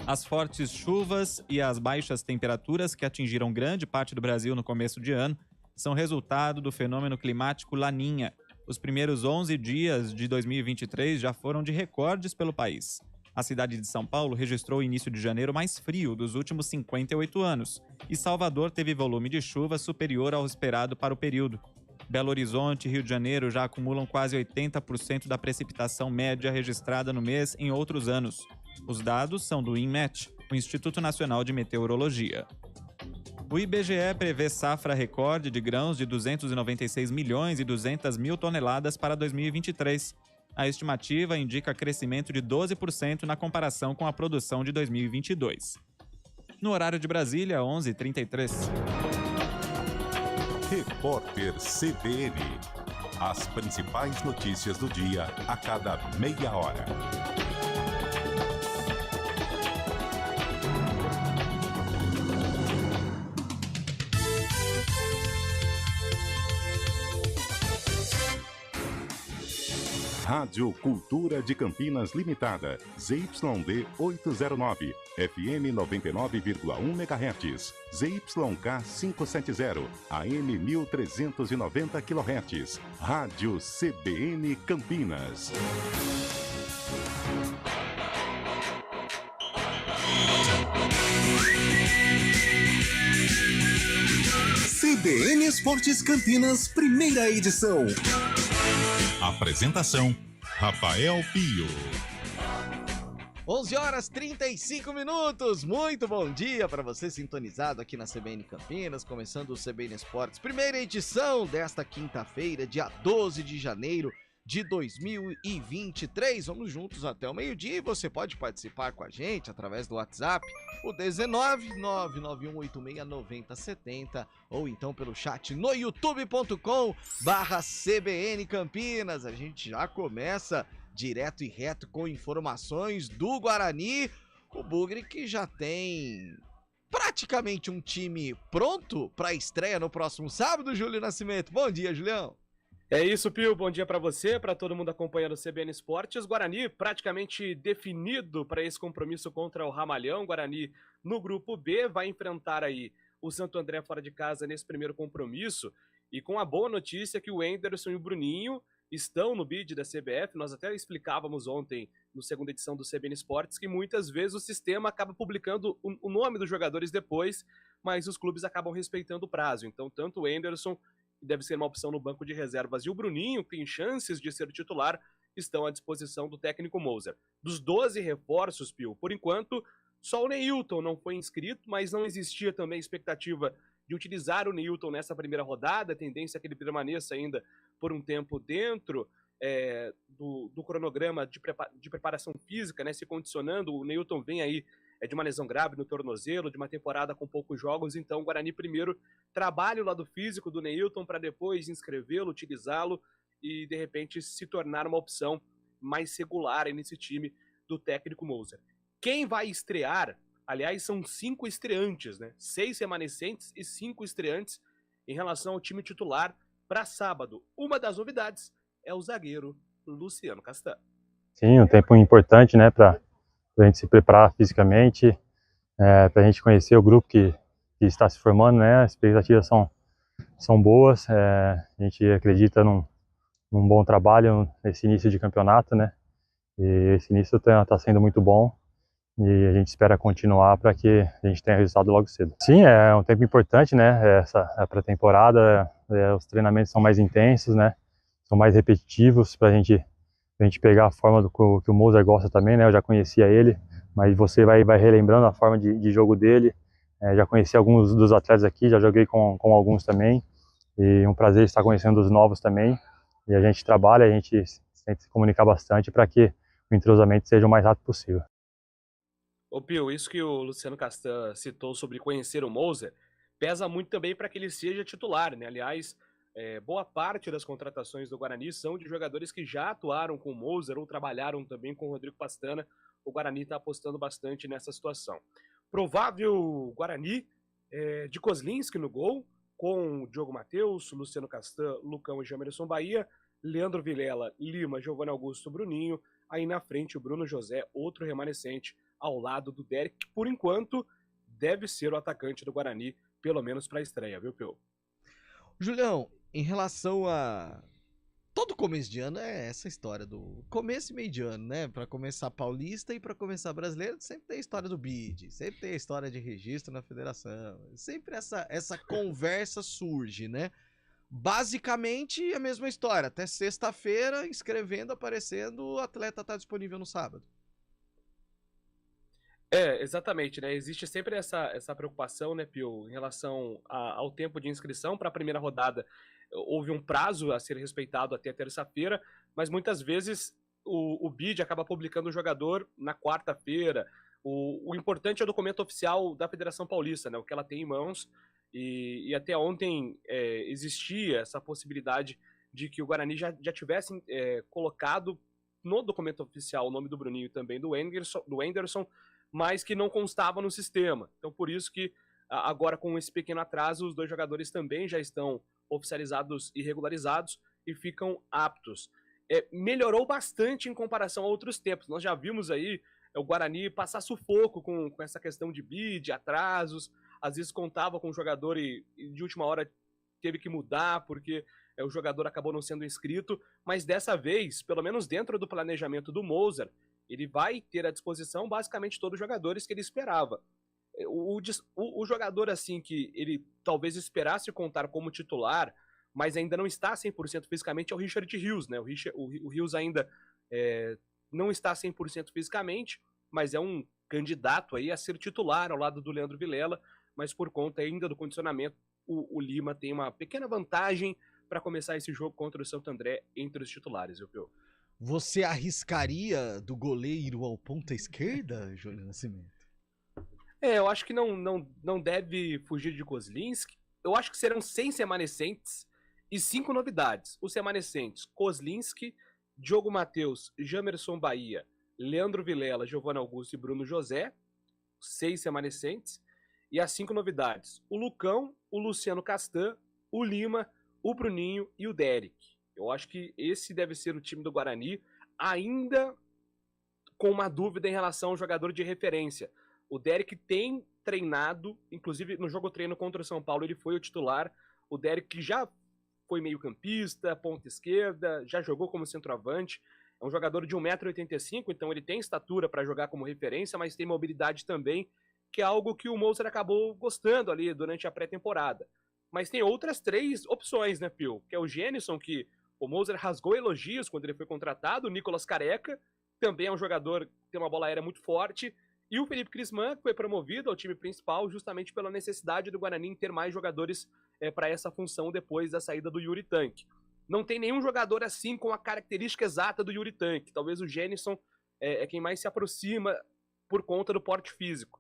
As fortes chuvas e as baixas temperaturas que atingiram grande parte do Brasil no começo de ano são resultado do fenômeno climático Laninha. Os primeiros 11 dias de 2023 já foram de recordes pelo país. A cidade de São Paulo registrou o início de janeiro mais frio dos últimos 58 anos, e Salvador teve volume de chuva superior ao esperado para o período. Belo Horizonte e Rio de Janeiro já acumulam quase 80% da precipitação média registrada no mês em outros anos. Os dados são do INMET, o Instituto Nacional de Meteorologia. O IBGE prevê safra recorde de grãos de 296 milhões e 200 mil toneladas para 2023. A estimativa indica crescimento de 12% na comparação com a produção de 2022. No horário de Brasília, 11h33. Repórter CBN. As principais notícias do dia a cada meia hora. Rádio Cultura de Campinas Limitada, ZYD 809, FM 99,1 MHz, ZYK 570, AM 1390 kHz, Rádio CBN Campinas. CBN Esportes Campinas, primeira edição. Apresentação: Rafael Pio. 11h35. Muito bom dia para você sintonizado aqui na CBN Campinas, começando o CBN Esportes, primeira edição desta quinta-feira, dia 12 de janeiro de 2023. Vamos juntos até o meio-dia e você pode participar com a gente através do WhatsApp, o 19991869070, ou então pelo chat no youtube.com/CBN Campinas. A gente já começa direto e reto com informações do Guarani. O Bugre que já tem praticamente um time pronto para a estreia no próximo sábado, Júlio Nascimento. Bom dia, Julião. É isso, Pio. Bom dia para você, para todo mundo acompanhando o CBN Esportes. Guarani praticamente definido para esse compromisso contra o Ramalhão. Guarani no grupo B vai enfrentar aí o Santo André fora de casa nesse primeiro compromisso. E com a boa notícia que o Enderson e o Bruninho estão no bid da CBF. Nós até explicávamos ontem, no segunda edição do CBN Esportes, que muitas vezes o sistema acaba publicando o nome dos jogadores depois, mas os clubes acabam respeitando o prazo. Então, tanto o Enderson, que deve ser uma opção no banco de reservas, e o Bruninho, que tem chances de ser titular, estão à disposição do técnico Moser. Dos 12 reforços, Pio, por enquanto, só o Neilton não foi inscrito, mas não existia também expectativa de utilizar o Neilton nessa primeira rodada. A tendência é que ele permaneça ainda por um tempo dentro do cronograma de preparação física, né, se condicionando. O Neilton vem aí de uma lesão grave no tornozelo, de uma temporada com poucos jogos, então o Guarani primeiro trabalha o lado físico do Neilton para depois inscrevê-lo, utilizá-lo e de repente se tornar uma opção mais regular nesse time do técnico Moser. Quem vai estrear, aliás, são 5 estreantes, né? 6 remanescentes e 5 estreantes em relação ao time titular para sábado. Uma das novidades é o zagueiro Luciano Castan. Sim, um tempo importante, né, para a gente se preparar fisicamente, para a gente conhecer o grupo que está se formando, né? As expectativas são boas, a gente acredita num bom trabalho nesse início de campeonato, né? E esse início está sendo muito bom e a gente espera continuar para que a gente tenha resultado logo cedo. Sim, é um tempo importante, né? Essa pré-temporada, os treinamentos são mais intensos, né? São mais repetitivos para a gente pegar a forma que o Moser gosta também, né? Eu já conhecia ele, mas você vai relembrando a forma de jogo dele. Já conheci alguns dos atletas aqui, já joguei com alguns também, e um prazer estar conhecendo os novos também. E a gente trabalha, a gente tenta se comunicar bastante para que o entrosamento seja o mais rápido possível. Ô Pio, isso que o Luciano Castan citou sobre conhecer o Moser, pesa muito também para que ele seja titular, né? Aliás, boa parte das contratações do Guarani são de jogadores que já atuaram com o Moser ou trabalharam também com o Rodrigo Pastana. O Guarani está apostando bastante nessa situação. Provável Guarani de Kozlinski no gol, com Diogo Matheus, Luciano Castan, Lucão e Jamerson Bahia, Leandro Vilela, Lima, Giovanni Augusto, Bruninho. Aí na frente o Bruno José, outro remanescente, ao lado do Derek, que por enquanto deve ser o atacante do Guarani, pelo menos para a estreia, viu, Peu? Julião, em relação a todo começo de ano é essa história do começo e meio de ano, né? Pra começar paulista e pra começar brasileiro, sempre tem a história do bid, sempre tem a história de registro na federação, sempre essa conversa surge, né? Basicamente a mesma história, até sexta-feira, inscrevendo, aparecendo, o atleta tá disponível no sábado. Exatamente, né? Existe sempre essa preocupação, né, Pio, em relação ao tempo de inscrição para a primeira rodada. Houve um prazo a ser respeitado até terça-feira, mas muitas vezes o BID acaba publicando o jogador na quarta-feira. O importante é o documento oficial da Federação Paulista, né, o que ela tem em mãos, e até ontem existia essa possibilidade de que o Guarani já tivesse colocado no documento oficial o nome do Bruninho e também do Anderson, mas que não constava no sistema. Então, por isso que agora, com esse pequeno atraso, os dois jogadores também já estão oficializados e regularizados e ficam aptos. Melhorou bastante em comparação a outros tempos. Nós já vimos aí o Guarani passar sufoco com essa questão de bid, atrasos, às vezes contava com o jogador e de última hora teve que mudar porque o jogador acabou não sendo inscrito, mas dessa vez, pelo menos dentro do planejamento do Moser, ele vai ter à disposição basicamente todos os jogadores que ele esperava. O jogador assim que ele talvez esperasse contar como titular, mas ainda não está 100% fisicamente, é o Richard Rios, né? O Rios ainda não está 100% fisicamente, mas é um candidato aí a ser titular ao lado do Leandro Vilela, mas por conta ainda do condicionamento, o Lima tem uma pequena vantagem para começar esse jogo contra o Santo André entre os titulares, viu? Você arriscaria do goleiro ao ponta esquerda, Júlio Nascimento? Eu acho que não deve fugir de Kozlinski. Eu acho que serão 6 remanescentes e 5 novidades. Os remanescentes: Kozlinski, Diogo Matheus, Jamerson Bahia, Leandro Vilela, Giovanni Augusto e Bruno José. 6 remanescentes. E as 5 novidades: o Lucão, o Luciano Castan, o Lima, o Bruninho e o Derek. Eu acho que esse deve ser o time do Guarani, ainda com uma dúvida em relação ao jogador de referência. O Derek tem treinado, inclusive no jogo treino contra o São Paulo ele foi o titular. O Derek já foi meio campista, ponta esquerda, já jogou como centroavante. É um jogador de 1,85 m, então ele tem estatura para jogar como referência, mas tem mobilidade também, que é algo que o Moser acabou gostando ali durante a pré-temporada. Mas tem outras 3 opções, né, Pio? Que é o Genison, que o Moser rasgou elogios quando ele foi contratado. O Nicolas Careca também é um jogador que tem uma bola aérea muito forte. E o Felipe Crisman, que foi promovido ao time principal justamente pela necessidade do Guarani em ter mais jogadores para essa função depois da saída do Yuri Tanque. Não tem nenhum jogador assim com a característica exata do Yuri Tanque. Talvez o Genison é quem mais se aproxima por conta do porte físico.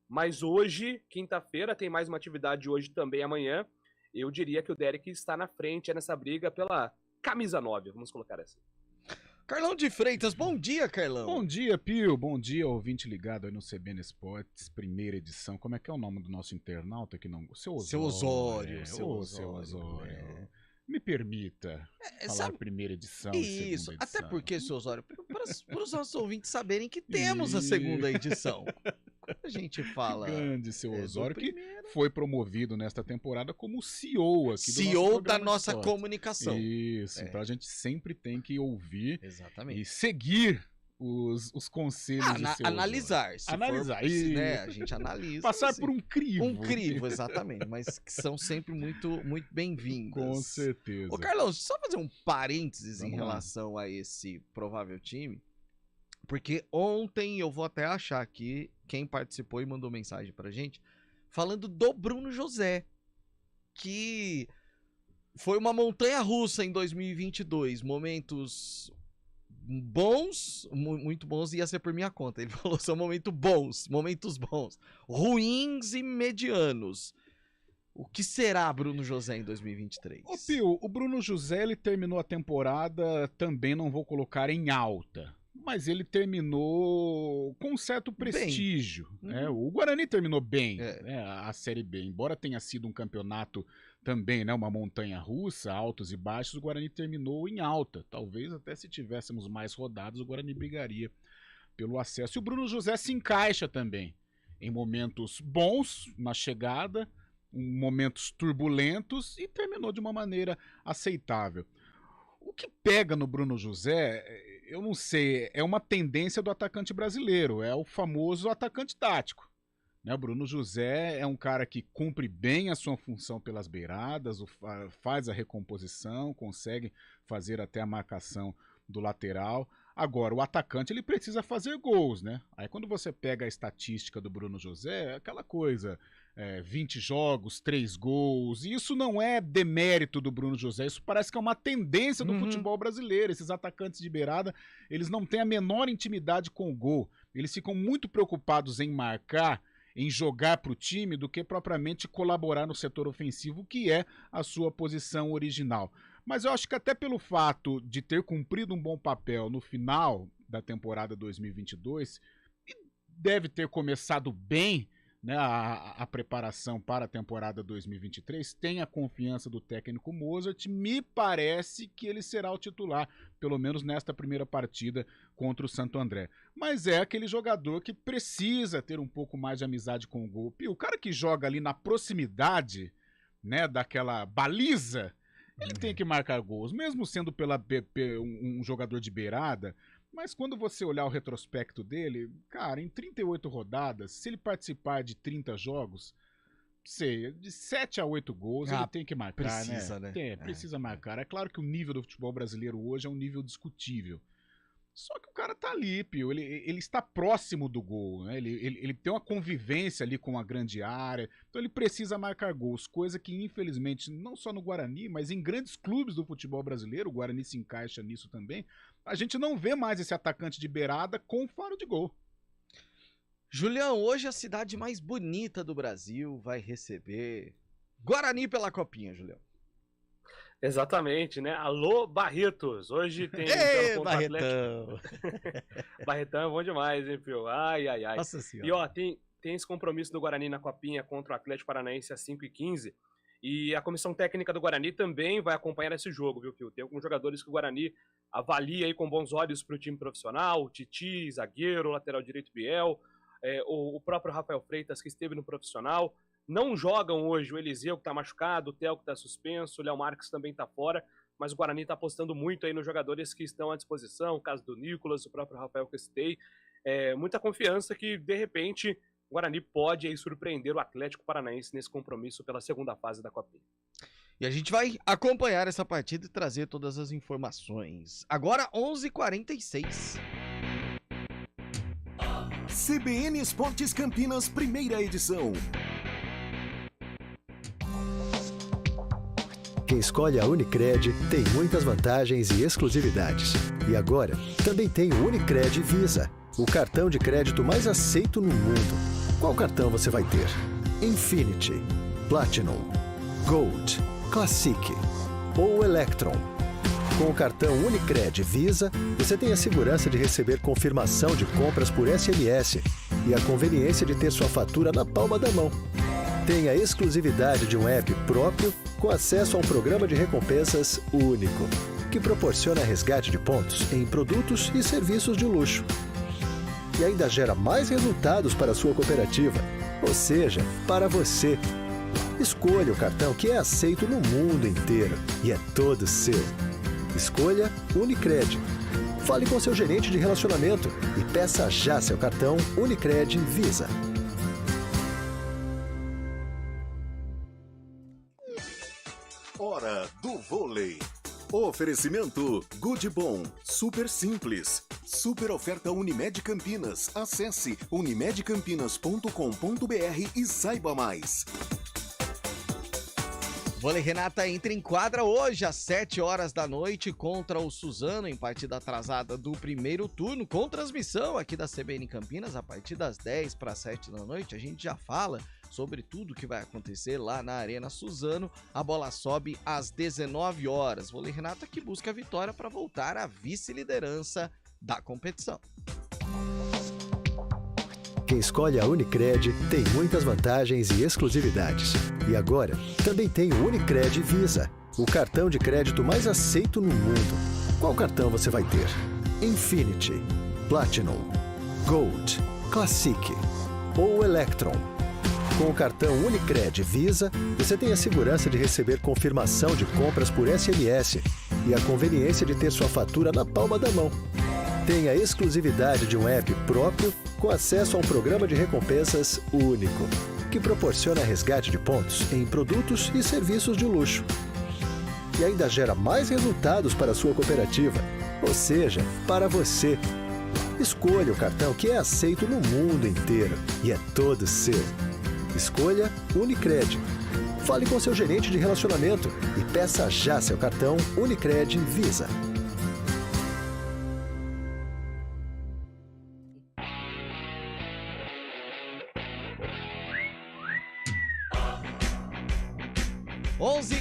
Mas hoje, quinta-feira, tem mais uma atividade hoje também amanhã. Eu diria que o Derek está na frente nessa briga pela camisa 9, vamos colocar assim. Carlão de Freitas, bom dia, Carlão. Bom dia, Pio. Bom dia, ouvinte ligado aí no CBN Esportes, primeira edição. Como é que é o nome do nosso internauta que não... Seu Osório. Seu Osório. Me permita falar sabe, primeira edição isso, e segunda edição. Até porque, seu Osório, para os nossos ouvintes saberem que temos a segunda edição. Quando a gente fala... Grande seu Osório, que foi promovido nesta temporada como CEO aqui do CEO da nossa comunicação. Isso, então a gente sempre tem que ouvir Exatamente. E seguir os conselhos de seu analisar. Analisar, né? A gente analisa. Passar por um crivo. Um crivo, exatamente. Mas que são sempre muito, muito bem-vindos. Com certeza. Ô, Carlão, só fazer um parênteses em relação a esse provável time. Porque ontem eu vou até achar aqui quem participou e mandou mensagem pra gente, falando do Bruno José, que foi uma montanha-russa em 2022, momentos bons, muito bons, ia ser por minha conta, ele falou, são momentos bons, ruins e medianos. O que será Bruno José em 2023? Ô Pio, o Bruno José ele terminou a temporada, também não vou colocar em alta, mas ele terminou com um certo prestígio. Né? O Guarani terminou bem, né? A Série B, embora tenha sido um campeonato também, né? Uma montanha-russa, altos e baixos, o Guarani terminou em alta. Talvez até se tivéssemos mais rodadas, o Guarani brigaria pelo acesso. E o Bruno José se encaixa também em momentos bons na chegada, em momentos turbulentos, e terminou de uma maneira aceitável. O que pega no Bruno José, eu não sei, é uma tendência do atacante brasileiro, é o famoso atacante tático. O Bruno José é um cara que cumpre bem a sua função pelas beiradas, faz a recomposição, consegue fazer até a marcação do lateral. Agora, o atacante ele precisa fazer gols, né? Aí quando você pega a estatística do Bruno José, é aquela coisa, 20 jogos, 3 gols, e isso não é demérito do Bruno José, isso parece que é uma tendência do futebol brasileiro. Esses atacantes de beirada, eles não têm a menor intimidade com o gol, eles ficam muito preocupados em marcar, em jogar para o time, do que propriamente colaborar no setor ofensivo, que é a sua posição original. Mas eu acho que até pelo fato de ter cumprido um bom papel no final da temporada 2022, e deve ter começado bem, né, a preparação para a temporada 2023, tem a confiança do técnico Mozart, me parece que ele será o titular, pelo menos nesta primeira partida contra o Santo André. Mas é aquele jogador que precisa ter um pouco mais de amizade com o gol. E o cara que joga ali na proximidade, né, daquela baliza, ele tem que marcar gols, mesmo sendo um jogador de beirada. Mas quando você olhar o retrospecto dele, cara, em 38 rodadas, se ele participar de 30 jogos, sei, de 7 a 8 gols, ele tem que marcar, precisa, né? Precisa marcar. É claro que o nível do futebol brasileiro hoje é um nível discutível. Só que o cara tá ali, Pio, ele está próximo do gol, né? Ele tem uma convivência ali com a grande área, então ele precisa marcar gols, coisa que infelizmente, não só no Guarani, mas em grandes clubes do futebol brasileiro, o Guarani se encaixa nisso também, a gente não vê mais esse atacante de beirada com faro de gol. Julião, hoje a cidade mais bonita do Brasil vai receber Guarani pela Copinha, Julião. Exatamente, né? Alô, Barretos! Hoje tem... Barretão! Barretão é bom demais, hein, Pio? Ai. Nossa senhora. E ó, tem esse compromisso do Guarani na Copinha contra o Atlético Paranaense às 5h15, e a comissão técnica do Guarani também vai acompanhar esse jogo, viu, Pio? Tem alguns jogadores que o Guarani avalia aí com bons olhos para o time profissional, o Titi, zagueiro, lateral direito Biel, o próprio Rafael Freitas, que esteve no profissional. Não jogam hoje o Eliseu, que está machucado, o Theo, que está suspenso, o Léo Marques também está fora, mas o Guarani está apostando muito aí nos jogadores que estão à disposição, o caso do Nicolas, o próprio Rafael que eu citei. Muita confiança que, de repente, o Guarani pode aí surpreender o Atlético Paranaense nesse compromisso pela segunda fase da Copinha. E a gente vai acompanhar essa partida e trazer todas as informações. Agora, 11h46. CBN Esportes Campinas, primeira edição. Quem escolhe a Unicred tem muitas vantagens e exclusividades. E agora, também tem o Unicred Visa, o cartão de crédito mais aceito no mundo. Qual cartão você vai ter? Infinity, Platinum, Gold, Classic ou Electron? Com o cartão Unicred Visa, você tem a segurança de receber confirmação de compras por SMS e a conveniência de ter sua fatura na palma da mão. Tem a exclusividade de um app próprio com acesso a um programa de recompensas único, que proporciona resgate de pontos em produtos e serviços de luxo. E ainda gera mais resultados para a sua cooperativa, ou seja, para você. Escolha o cartão que é aceito no mundo inteiro e é todo seu. Escolha Unicred. Fale com seu gerente de relacionamento e peça já seu cartão Unicred Visa. Hora do vôlei. Oferecimento Goodbom, super simples. Super oferta Unimed Campinas. Acesse unimedcampinas.com.br e saiba mais. Vôlei Renata entra em quadra hoje às 7h da noite contra o Suzano, em partida atrasada do primeiro turno, com transmissão aqui da CBN Campinas a partir das 10h para 7h. A gente já fala sobre tudo que vai acontecer lá na Arena Suzano. A bola sobe às 19h. Vôlei Renata que busca a vitória para voltar à vice-liderança da competição. Quem escolhe a Unicred tem muitas vantagens e exclusividades. E agora, também tem o Unicred Visa, o cartão de crédito mais aceito no mundo. Qual cartão você vai ter? Infinity, Platinum, Gold, Classic ou Electron. Com o cartão Unicred Visa, você tem a segurança de receber confirmação de compras por SMS e a conveniência de ter sua fatura na palma da mão. Tem a exclusividade de um app próprio com acesso a um programa de recompensas único, que proporciona resgate de pontos em produtos e serviços de luxo. E ainda gera mais resultados para a sua cooperativa, ou seja, para você. Escolha o cartão que é aceito no mundo inteiro e é todo seu. Escolha Unicred. Fale com seu gerente de relacionamento e peça já seu cartão Unicred Visa.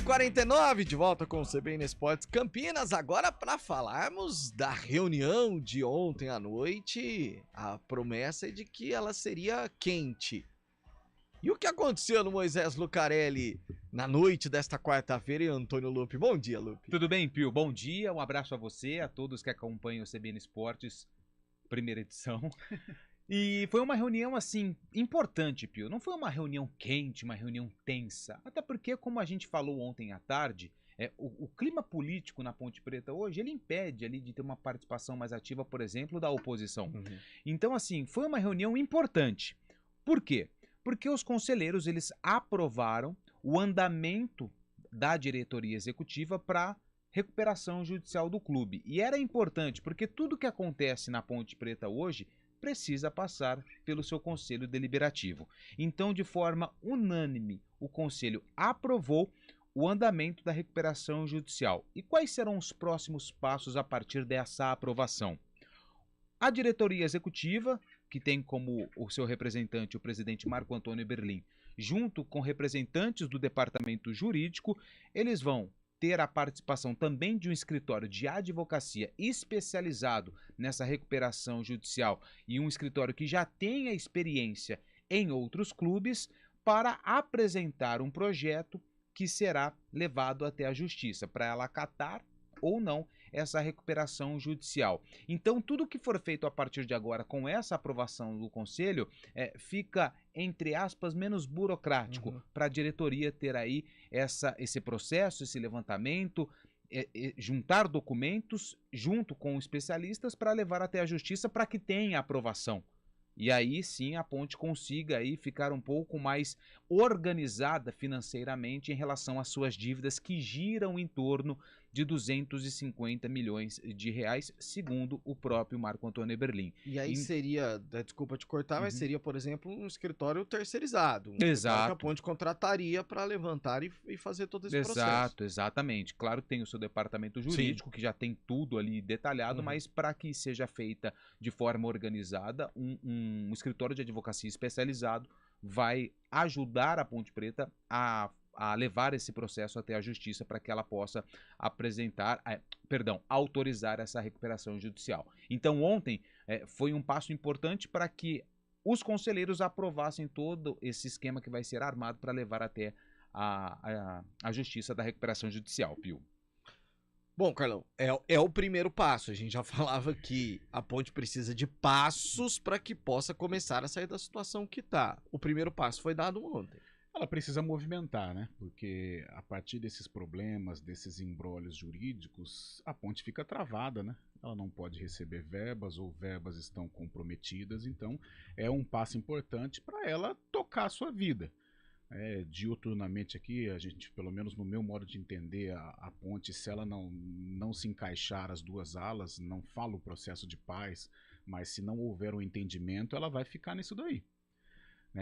h de volta com o CBN Esportes Campinas, agora para falarmos da reunião de ontem à noite, a promessa é de que ela seria quente. E o que aconteceu no Moisés Lucarelli na noite desta quarta-feira, e Antônio Lupe? Bom dia, Lupe. Tudo bem, Pio? Bom dia, um abraço a você, a todos que acompanham o CBN Esportes, primeira edição. E foi uma reunião, assim, importante, Pio. Não foi uma reunião quente, uma reunião tensa. Até porque, como a gente falou ontem à tarde, o clima político na Ponte Preta hoje, ele impede ali de ter uma participação mais ativa, por exemplo, da oposição. Uhum. Então, assim, foi uma reunião importante. Por quê? Porque os conselheiros, eles aprovaram o andamento da diretoria executiva para recuperação judicial do clube. E era importante, porque tudo que acontece na Ponte Preta hoje precisa passar pelo seu conselho deliberativo. Então, de forma unânime, o conselho aprovou o andamento da recuperação judicial. E quais serão os próximos passos a partir dessa aprovação? A diretoria executiva, que tem como o seu representante o presidente Marco Antônio Eberlin, junto com representantes do departamento jurídico, eles vão ter a participação também de um escritório de advocacia especializado nessa recuperação judicial e um escritório que já tenha experiência em outros clubes para apresentar um projeto que será levado até a justiça, para ela acatar ou não essa recuperação judicial. Então, tudo que for feito a partir de agora com essa aprovação do Conselho fica, entre aspas, menos burocrático para a diretoria ter aí esse processo, esse levantamento, juntar documentos junto com especialistas para levar até a justiça para que tenha aprovação. E aí sim a Ponte consiga aí ficar um pouco mais organizada financeiramente em relação às suas dívidas que giram em torno de 250 milhões de reais, segundo o próprio Marco Antônio Eberlin. E aí seria, desculpa te cortar, mas seria, por exemplo, um escritório terceirizado. Exato. Que a Ponte contrataria para levantar e fazer todo esse processo. Exato, exatamente. Claro que tem o seu departamento jurídico, que já tem tudo ali detalhado, mas para que seja feita de forma organizada, um escritório de advocacia especializado vai ajudar a Ponte Preta a levar esse processo até a justiça para que ela possa autorizar essa recuperação judicial. Então ontem foi um passo importante para que os conselheiros aprovassem todo esse esquema que vai ser armado para levar até a justiça da recuperação judicial, Pio. Bom, Carlão, é o primeiro passo. A gente já falava que a Ponte precisa de passos para que possa começar a sair da situação que está. O primeiro passo foi dado ontem. Ela precisa movimentar, né? Porque a partir desses problemas, desses embrólios jurídicos, a Ponte fica travada, né? Ela não pode receber verbas ou verbas estão comprometidas, então é um passo importante para ela tocar a sua vida. Diuturnamente aqui, a gente, pelo menos no meu modo de entender, a Ponte, se ela não se encaixar as duas alas, não fala o processo de paz, mas se não houver um entendimento, ela vai ficar nisso daí.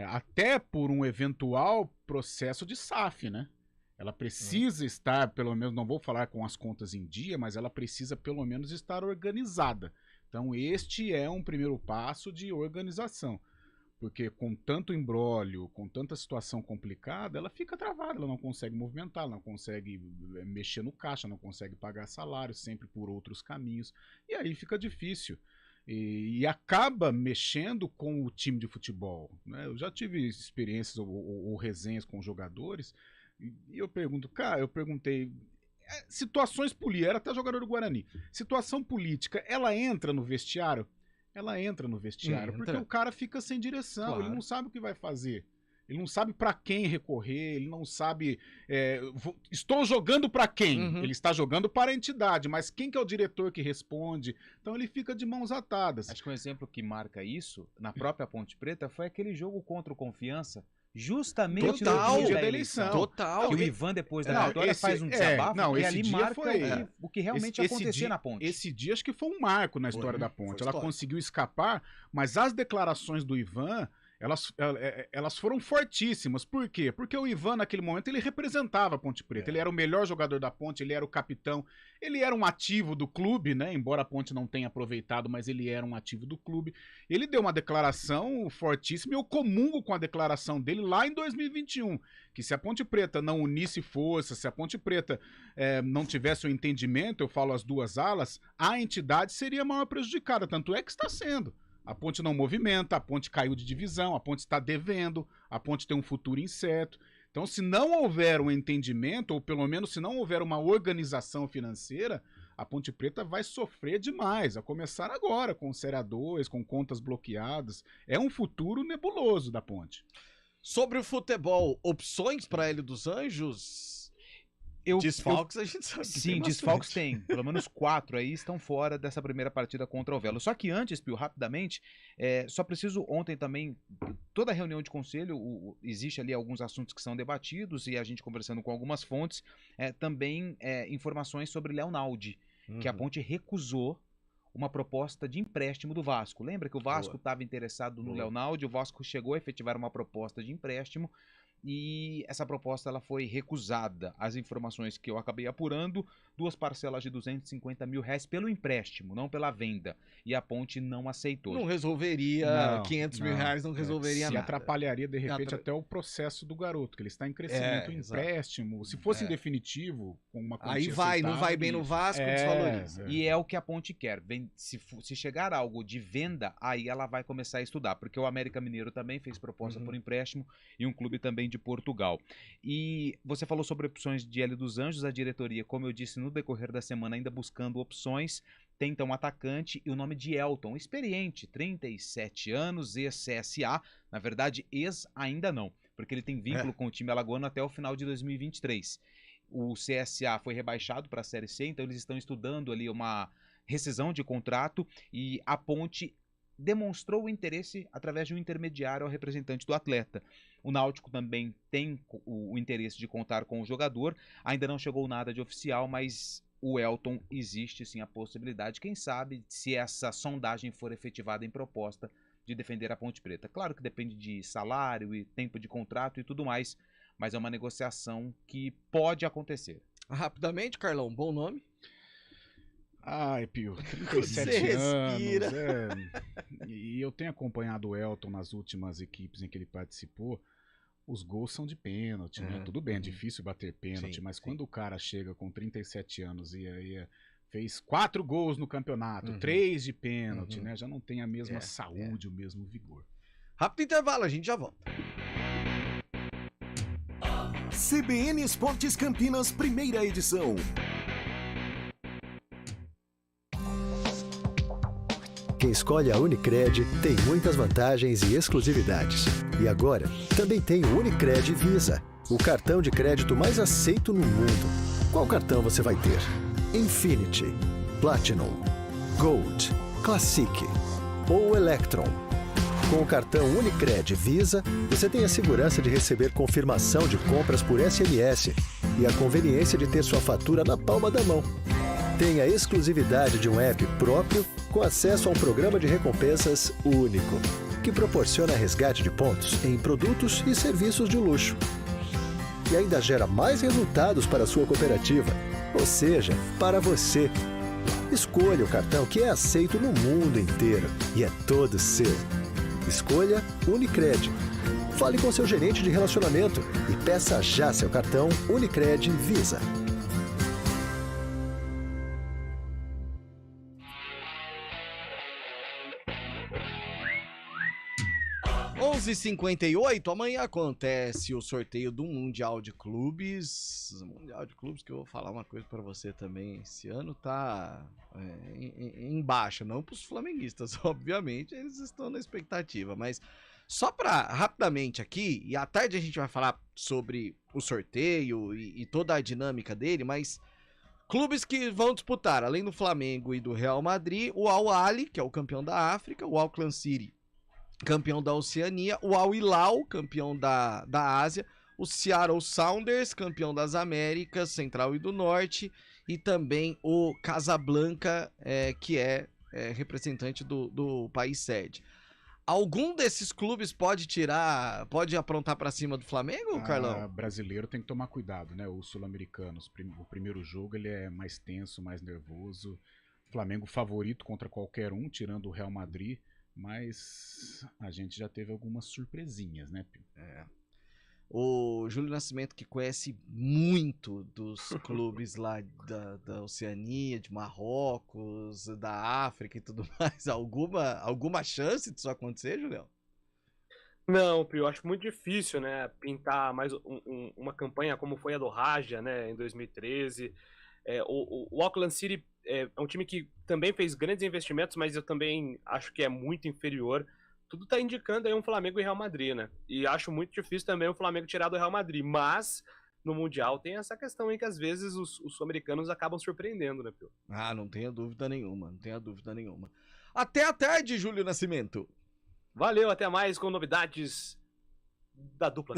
Até por um eventual processo de SAF, né? Ela precisa estar, pelo menos, não vou falar com as contas em dia, mas ela precisa pelo menos estar organizada. Então este é um primeiro passo de organização, porque com tanto imbróglio, com tanta situação complicada, ela fica travada, ela não consegue movimentar, ela não consegue mexer no caixa, não consegue pagar salário, sempre por outros caminhos, e aí fica difícil. E acaba mexendo com o time de futebol, né? Eu já tive experiências ou resenhas com jogadores e eu perguntei, situações políticas, era até jogador do Guarani, situação política, ela entra no vestiário? ela entra no vestiário, porque o cara fica sem direção, Claro. ele não sabe o que vai fazer. Ele não sabe pra quem recorrer, ele não sabe. Estou jogando pra quem? Ele está jogando para a entidade, mas quem que é o diretor que responde? Então ele fica de mãos atadas. Acho que um exemplo que marca isso, na própria Ponte Preta, foi aquele jogo contra o Confiança, justamente Total, no dia da da eleição. eleição. Total. Que o Ivan, depois da Não, vitória, faz um desabafo, não, e esse ali dia marca foi- o que realmente Esse acontecia dia- na Ponte. Esse dia acho que foi um marco na história da Ponte. Ela conseguiu escapar, mas as declarações do Ivan, elas foram fortíssimas. Por quê? Porque o Ivan, naquele momento, ele representava a Ponte Preta. Ele era o melhor jogador da Ponte, ele era o capitão, ele era um ativo do clube, né? Embora a Ponte não tenha aproveitado, mas ele era um ativo do clube. Ele deu uma declaração fortíssima e eu comungo com a declaração dele lá em 2021, que se a Ponte Preta não unisse forças, se a Ponte Preta não tivesse o entendimento, eu falo as duas alas, a entidade seria a maior prejudicada, tanto é que está sendo. A Ponte não movimenta, a Ponte caiu de divisão, a Ponte está devendo, a Ponte tem um futuro incerto. Então, se não houver um entendimento, ou pelo menos se não houver uma organização financeira, a Ponte Preta vai sofrer demais, a começar agora, com Série A2, com contas bloqueadas. É um futuro nebuloso da Ponte. Sobre o futebol, opções para Hélio dos Anjos? Desfalques a gente sabe que Sim, tem bastante. desfalques tem. Pelo menos 4 aí estão fora dessa primeira partida contra o Velo. Só que antes, Pio, rapidamente, só preciso ontem também, toda reunião de conselho, existe ali alguns assuntos que são debatidos e a gente conversando com algumas fontes, também informações sobre Léo Naldi, que a Ponte recusou uma proposta de empréstimo do Vasco. Lembra que o Vasco estava interessado no Léo Naldi, o Vasco chegou a efetivar uma proposta de empréstimo, e essa proposta ela foi recusada. As informações que eu acabei apurando, 2 parcelas de R$250 mil pelo empréstimo, não pela venda, e a Ponte não aceitou. Não resolveria, R$500 mil não resolveria Se nada. atrapalharia, de repente, até o processo do garoto, que ele está em crescimento, empréstimo. Se fosse em definitivo, com uma quantia Aí vai, não vai aceitável, bem no Vasco, desvaloriza. E é o que a Ponte quer. Se chegar algo de venda, aí ela vai começar a estudar, porque o América Mineiro também fez proposta por empréstimo e um clube também de Portugal. E você falou sobre opções de Hélio dos Anjos, a diretoria, como eu disse no decorrer da semana, ainda buscando opções, tenta um atacante e o nome de Elton, experiente, 37 anos, ex-CSA, na verdade ex ainda não, porque ele tem vínculo com o time alagoano até o final de 2023. O CSA foi rebaixado para a Série C, então eles estão estudando ali uma rescisão de contrato e a Ponte demonstrou o interesse através de um intermediário ao representante do atleta. O Náutico também tem o interesse de contar com o jogador, ainda não chegou nada de oficial, mas o Elton existe sim a possibilidade, quem sabe, se essa sondagem for efetivada em proposta, de defender a Ponte Preta. Claro que depende de salário e tempo de contrato e tudo mais, mas é uma negociação que pode acontecer. Rapidamente, Carlão, bom nome? Ai, Pio, 37 Você anos. respira. E eu tenho acompanhado o Elton nas últimas equipes em que ele participou. Os gols são de pênalti, né? Tudo bem, é difícil bater pênalti, mas quando o cara chega com 37 anos e aí fez 4 gols no campeonato, 3 de pênalti, né? Já não tem a mesma saúde, o mesmo vigor. Rápido intervalo, a gente já volta. CBN Esportes Campinas, primeira edição. Quem escolhe a Unicred tem muitas vantagens e exclusividades. E agora, também tem o Unicred Visa, o cartão de crédito mais aceito no mundo. Qual cartão você vai ter? Infinity, Platinum, Gold, Classic ou Electron? Com o cartão Unicred Visa, você tem a segurança de receber confirmação de compras por SMS e a conveniência de ter sua fatura na palma da mão. Tem a exclusividade de um app próprio com acesso a um programa de recompensas único, que proporciona resgate de pontos em produtos e serviços de luxo. E ainda gera mais resultados para a sua cooperativa, ou seja, para você. Escolha o cartão que é aceito no mundo inteiro e é todo seu. Escolha Unicred. Fale com seu gerente de relacionamento e peça já seu cartão Unicred Visa. 11h58, amanhã acontece o sorteio do Mundial de Clubes. Mundial de Clubes, que eu vou falar uma coisa pra você também. Esse ano tá em baixa, não pros flamenguistas, obviamente, eles estão na expectativa. Mas só pra, rapidamente aqui, e à tarde a gente vai falar sobre o sorteio e toda a dinâmica dele, mas clubes que vão disputar, além do Flamengo e do Real Madrid, o Al Ahly, que é o campeão da África, o Auckland City, campeão da Oceania, o Al Hilal, campeão da Ásia, o Seattle Sounders, campeão das Américas, Central e do Norte, e também o Casablanca, que é representante do país sede. Algum desses clubes pode aprontar pra cima do Flamengo, Carlão? Brasileiro tem que tomar cuidado, né? Os sul-americanos, o primeiro jogo ele é mais tenso, mais nervoso. Flamengo favorito contra qualquer um, tirando o Real Madrid. Mas a gente já teve algumas surpresinhas, né, Pio? O Júlio Nascimento, que conhece muito dos clubes lá da Oceania, de Marrocos, da África e tudo mais, alguma chance disso acontecer, Julião? Não, Pio, eu acho muito difícil, né, pintar mais uma campanha como foi a do Raja, né, em 2013. O Auckland City é um time que também fez grandes investimentos, mas eu também acho que é muito inferior. Tudo tá indicando aí um Flamengo e Real Madrid, né? E acho muito difícil também o Flamengo tirar do Real Madrid, mas no Mundial tem essa questão aí que às vezes os sul-americanos acabam surpreendendo, né, Pio? Ah, não tenha dúvida nenhuma, Até a tarde, Júlio Nascimento. Valeu, até mais com novidades da dupla.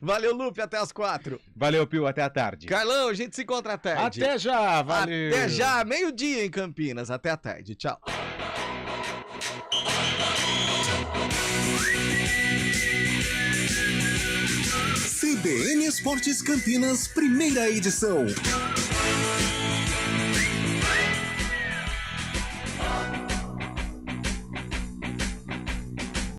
Valeu, Lupe, até as 4. Valeu, Pio, até a tarde. Carlão, a gente se encontra à tarde. Até já, valeu. Até já, meio-dia em Campinas. Até a tarde, tchau. CBN Esportes Campinas, primeira edição.